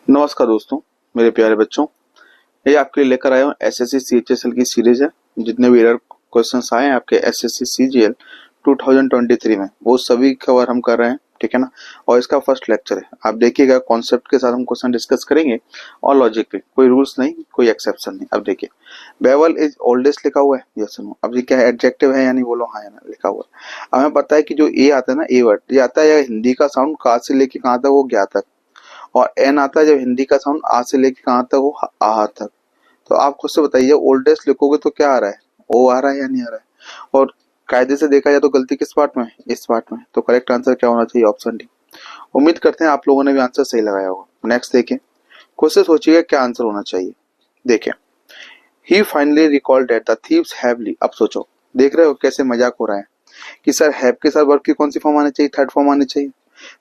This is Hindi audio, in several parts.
नमस्कार दोस्तों, मेरे प्यारे बच्चों। ये आपके लिए लेकर आया हूँ एसएससी सीएचएसएल की सीरीज है। जितने भी एरर क्वेश्चंस आए हैं आपके एसएससी सीजीएल 2023 में, वो सभी कवर हम कर रहे हैं, ठीक है ना। और इसका फर्स्ट लेक्चर है, आप देखिएगा। कॉन्सेप्ट के साथ हम क्वेश्चन डिस्कस करेंगे और लॉजिक पे, कोई रूल्स नहीं, कोई एक्सेप्शन नहीं। अब देखिए, बेवल इज ओल्डेस्ट लिखा हुआ है, यस नो। अब ये क्या है, एडजेक्टिव है यानी बोलो हाँ या ना लिखा हुआ है। अब हमें पता है कि जो ए आता है ना, ए वर्ड, ये आता है हिंदी का साउंड का से लेके कहाँ तक, वो ज्ञा तक। और एन आता है जब हिंदी का साउंड आ से लेके कहाँ तक, वो आ तक। तो आप खुद से बताइए, ओल्डेस्ट लिखोगे तो क्या आ रहा है, ओ आ रहा है या नहीं आ रहा है। और कायदे से देखा जाए तो गलती किस पार्ट में है, इस पार्ट में। तो करेक्ट आंसर क्या होना चाहिए, ऑप्शन डी। उम्मीद करते हैं आप लोगों ने भी आंसर सही लगाया होगा। नेक्स्ट देखिए, खुद से सोचिएगा क्या आंसर होना चाहिए। देखिए, he finally recalled that the thieves have lee. अब सोचो, देख रहे हो कैसे मजाक हो रहा है कि सर हैव के साथ वर्ब की कौन सी फॉर्म आनी चाहिए, थर्ड फॉर्म आनी चाहिए।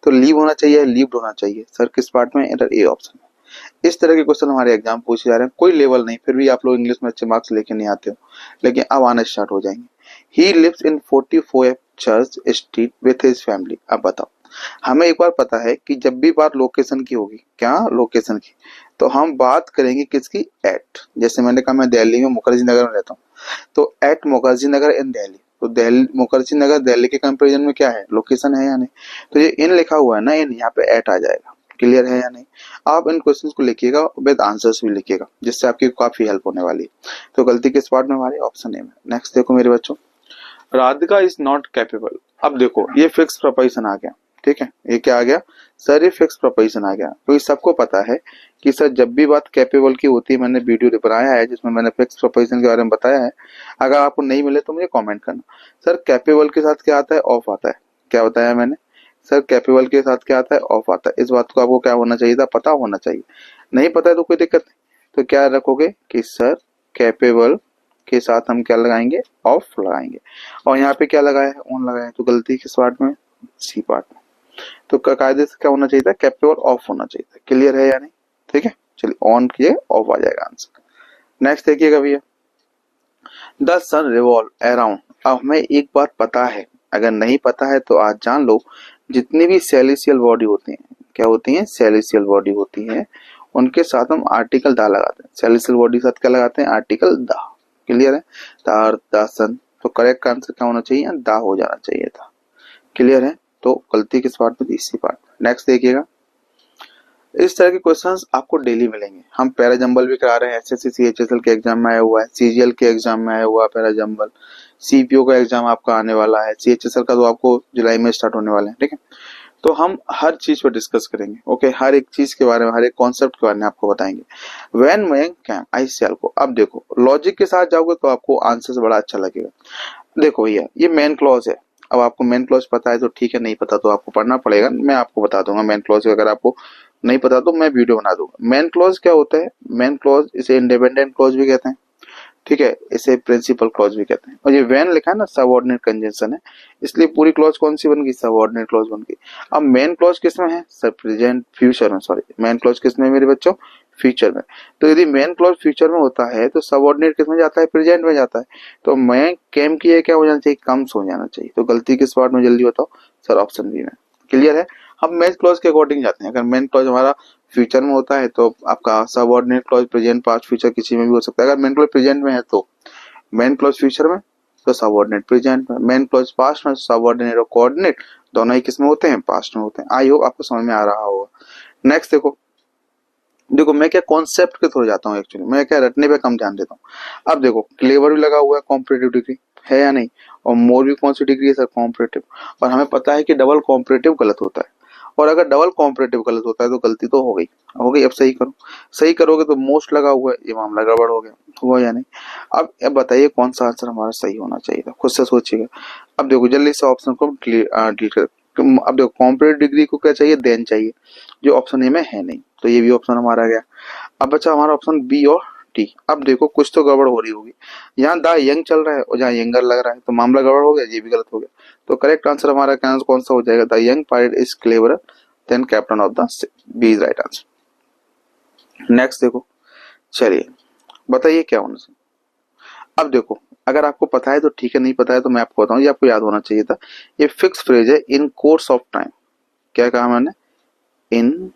तो लीव होना चाहिए, लीव्ड होना चाहिए। सर किस पार्ट में, एंटर ए ऑप्शन में। इस तरह के क्वेश्चन हमारे एग्जाम पूछे जा रहे हैं, कोई लेवल नहीं, फिर भी आप लोग इंग्लिश में अच्छे मार्क्स लेके नहीं आते हो, लेकिन अब आने स्टार्ट हो जाएंगे। He lives in 44 church street with his family. अब बताओ, हमें एक बार पता है कि जब भी बात लोकेशन की होगी, क्या लोकेशन की, तो हम बात करेंगे किसकी, एट। जैसे मैंने कहा मैं दिल्ली में मुखर्जी नगर में रहता हूँ, तो एट मुखर्जी नगर इन दिल्ली। तो दिल्ली, मुखर्जी नगर दिल्ली के कंपैरिजन में क्या है, लोकेशन है या नहीं। तो ये इन लिखा हुआ है ना, इन यहाँ पे एट आ जाएगा। क्लियर है या नहीं। आप इन क्वेश्चंस को लिखिएगा, विद आंसर्स भी लिखिएगा, जिससे आपकी काफी हेल्प होने वाली है। तो गलती किस पार्ट में, हमारे ऑप्शन ए में। नेक्स्ट देखो मेरे बच्चों, राधिका इज नॉट कैपेबल। अब देखो, ये फिक्स प्रोपोजिशन आ गया, ठीक है। ये क्या आ गया सर, ये फिक्स प्रोपोजिशन आ गया। तो सबको पता है कि सर जब भी बात कैपेबल की होती है, मैंने वीडियो बनाया है जिसमें मैंने फिक्स प्रोपोजिशन के बारे में बताया है। अगर आपको नहीं मिले तो मुझे कमेंट करना। सर कैपेबल के साथ क्या आता है, ऑफ आता है। क्या बताया मैंने, सर कैपेबल के साथ क्या आता है, ऑफ आता है। इस बात को आपको क्या होना चाहिए था, पता होना चाहिए। नहीं पता है तो कोई दिक्कत नहीं, तो क्या रखोगे कि सर कैपेबल के साथ हम क्या लगाएंगे, ऑफ लगाएंगे। और यहाँ पे क्या लगाया है, ऑन लगाया है। तो गलती किस पार्ट में, सी पार्ट में। तो कायदे से क्या होना चाहिए था, कैपेबल ऑफ होना चाहिए था। क्लियर है या नहीं, ठीक है। चलिए ऑन किए, ऑफ आ जाएगा आंसर। नेक्स्ट देखिएगा भैया, द सन रिवॉल्व अराउंड। अब हमें एक बात पता है, अगर नहीं पता है तो आज जान लो। जितनी भी सेलेसियल बॉडी होती हैं, क्या होती हैं, सेलेसियल बॉडी होती हैं, उनके साथ हम आर्टिकल दा लगाते हैं। सेलेसियल बॉडी के साथ क्या लगाते हैं, आर्टिकल दा। क्लियर है, द अर्थ, द सन। तो करेक्ट आंसर क्या होना चाहिए, दा हो जाना चाहिए था। क्लियर है। तो गलती किस पार्ट में थी, इसी पार्ट में। नेक्स्ट देखिएगा, इस तरह के क्वेश्चंस आपको डेली मिलेंगे। हम पैराजंबल भी करा रहे हैं, एसएससी सीएचएसएल के एग्जाम में आया हुआ है, सीजीएल के एग्जाम में आया हुआ है पैराजंबल। सीपीओ का एग्जाम आपका आने वाला है, सीएचएसएल का तो आपको जुलाई में स्टार्ट होने वाला है, ठीक है। तो हम हर चीज पर डिस्कस करेंगे, ओके। हर एक चीज के बारे में, हर एक कॉन्सेप्ट के बारे में आपको बताएंगे। व्हेन मैं कैम आई सेल को। अब देखो, लॉजिक के साथ जाओगे तो आपको आंसर बड़ा अच्छा लगेगा। देखो भैया, ये मेन क्लॉज है। अब आपको मेन क्लॉज पता है तो ठीक है, नहीं पता तो आपको पढ़ना पड़ेगा। मैं आपको बता दूंगा मेन क्लॉज, अगर आपको नहीं पता तो मैं वीडियो बना दूंगा। मेन क्लॉज क्या होता है, मेन क्लॉज इसे इंडिपेंडेंट क्लॉज भी कहते हैं, ठीक है। इसे प्रिंसिपल क्लॉज भी कहते हैं। और ये व्हेन लिखा है ना, सबऑर्डिनेट कंजंक्शन है, इसलिए पूरी क्लॉज कौन सी बन गई, सबऑर्डिनेट क्लॉज बन गई। अब मेन क्लॉज किसमें है, सर प्रेजेंट फ्यूचर में, सॉरी मेन क्लॉज किसमें मेरे बच्चों, फ्यूचर में। तो यदि मेन क्लॉज फ्यूचर में होता है तो सबऑर्डिनेट किसमें जाता है, प्रेजेंट में जाता है। तो मैं कैम की है क्या हो जाना चाहिए, कम्स हो जाना चाहिए। तो गलती किस पार्ट में, जल्दी बताओ सर, ऑप्शन बी में। क्लियर है। हम मेन क्लॉज के अकॉर्डिंग जाते हैं। अगर मेन क्लॉज हमारा फ्यूचर में होता है तो आपका subordinate clause present, past, future किसी में भी हो सकता है। अगर मेन क्लॉज प्रेजेंट में है तो मेन क्लॉज फ्यूचर में, तो सबऑर्डिनेट प्रेजेंट में। मेन क्लॉज पास्ट में, सबऑर्डिनेट और कोऑर्डिनेट दोनों ही किसमें होते हैं, पास्ट में होते हैं। आई होप आपको समझ में आ रहा होगा। नेक्स्ट देखो, देखो मैं क्या कॉन्सेप्ट के थ्रू जाता हूँ, एक्चुअली मैं क्या रटने पे कम ध्यान देता हूँ। अब देखो, क्लेवर भी लगा हुआ है, कॉम्पिटिटिव डिग्री है या नहीं। और मोर भी कौन सी डिग्री है सर, कॉम्पिटिटिव। और हमें पता है कि डबल कॉम्पिटिटिव गलत होता है। और अगर डबल कॉम्पिटिटिव गलत होता है तो गलती तो हो गई, हो गई। अब सही करो, सही करोगे तो मोस्ट लगा हुआ है, ये मामला गड़बड़ हो गया, हुआ या नहीं। अब बताइए कौन सा आंसर हमारा सही होना चाहिए था, खुद से सोचिएगा। अब देखो जल्दी से ऑप्शन को डिलीट कर। अब देखो, कॉम्पिटिटिव डिग्री को क्या चाहिए, देन चाहिए, जो ऑप्शन ए में है नहीं। तो ये भी ऑप्शन हमारा गया। अब बचा हमारा ऑप्शन बी और डी। अब देखो कुछ तो गड़बड़ हो रही होगी, यहाँ द यंग चल रहा है और जहाँ यंगर लग रहा है, तो मामला गड़बड़ हो गया, ये भी गलत हो गया। तो करेक्ट आंसर हमारा कौन सा हो जाएगा, the young pilot is clever then captain of the ship. B is right answer. Next देखो, चलिए बताइए क्या होना चाहिए। अब देखो, अगर आपको पता है तो ठीक है, नहीं पता है तो मैं आपको बताऊं, ये आपको याद होना चाहिए था। ये फिक्स फ्रेज है, इन कोर्स ऑफ टाइम। क्या कहा मैंने, in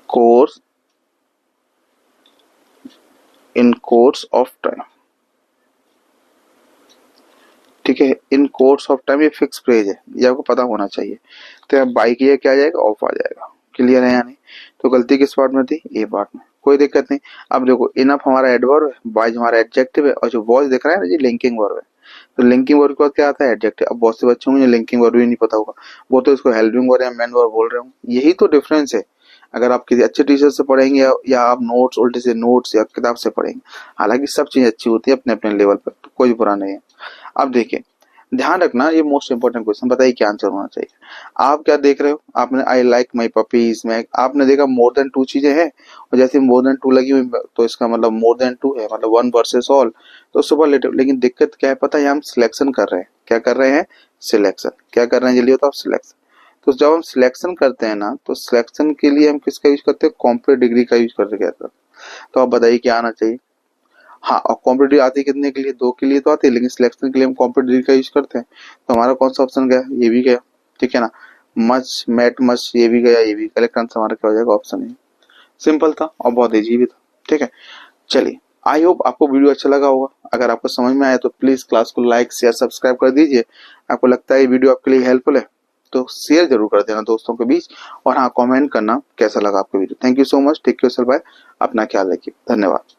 course in course of time, ठीक है। इन कोर्स ऑफ टाइम ये फिक्स फ्रेज है, ये आपको पता होना चाहिए। तो अब बाई की क्या आ जाएगा, ऑफ आ जाएगा। क्लियर है या नहीं? तो गलती किस पार्ट में थी, ए पार्ट में, कोई दिक्कत नहीं। अब देखो इनफ हमारा एडवर्ब है, बाइज हमारा एडजेक्टिव है, और जो वॉज दिख रहा है ना जी लिंकिंग वर्ब है। तो लिंकिंग वर्ब के बाद क्या आता है, एडजेक्टिव। अब बहुत से बच्चों को लिंकिंग वर्ब भी नहीं पता होगा, वो तो इसको हेल्पिंग वर्ब या मेन वर्ब बोल रहे हो। यही तो डिफरेंस है। अगर आप किसी अच्छे टीचर से पढ़ेंगे या आप नोट्स उल्टे से नोट्स या किताब से पढ़ेंगे, हालांकि सब चीज अच्छी होती है अपने अपने लेवल पर, तो कोई बुरा नहीं है। अब देखिए ध्यान रखना, ये मोस्ट इंपोर्टेंट क्वेश्चन, बताइए क्या आंसर होना चाहिए। आप क्या देख रहे हो, आपने आई लाइक माई पपीज में आपने देखा मोर देन टू चीजें हैं, और जैसे मोर देन टू लगी हुई तो इसका मतलब मोर देन टू है, मतलब वन वर्सेस ऑल, तो सुपरलेटिव। लेकिन दिक्कत क्या है पता है, हम सिलेक्शन कर रहे हैं। क्या कर रहे हैं, सिलेक्शन। क्या कर रहे हैं जल्दी बताओ, सिलेक्शन। तो जब हम सिलेक्शन करते हैं ना, तो सिलेक्शन के लिए हम किसका यूज करते हैं, कॉम्प्लेट डिग्री का यूज करते हैं। तो आप बताइए क्या आना चाहिए। हाँ, और कॉम्पिटिटिव आती है कितने के लिए, दो के लिए तो आती है, लेकिन सिलेक्शन के लिए हम कॉम्पिटिटिव का यूज करते हैं। तो हमारा कौन सा ऑप्शन गया, ये भी गया, ठीक है ना। मच मेट मच ये भी गया, ये भी। करेक्ट आंसर हमारा क्या हो जाएगा, ऑप्शन ए। सिंपल था और बहुत इजी भी था, ठीक है। चलिए, आई होप आपको वीडियो अच्छा लगा होगा। अगर आपको समझ में आया तो प्लीज क्लास को लाइक शेयर सब्सक्राइब कर दीजिए। आपको लगता है ये वीडियो आपके लिए हेल्पफुल है तो शेयर जरूर कर देना दोस्तों के बीच, और हाँ कमेंट करना कैसा लगा आपको video. Thank you so much, take care, bye, अपना ख्याल रखिए, धन्यवाद।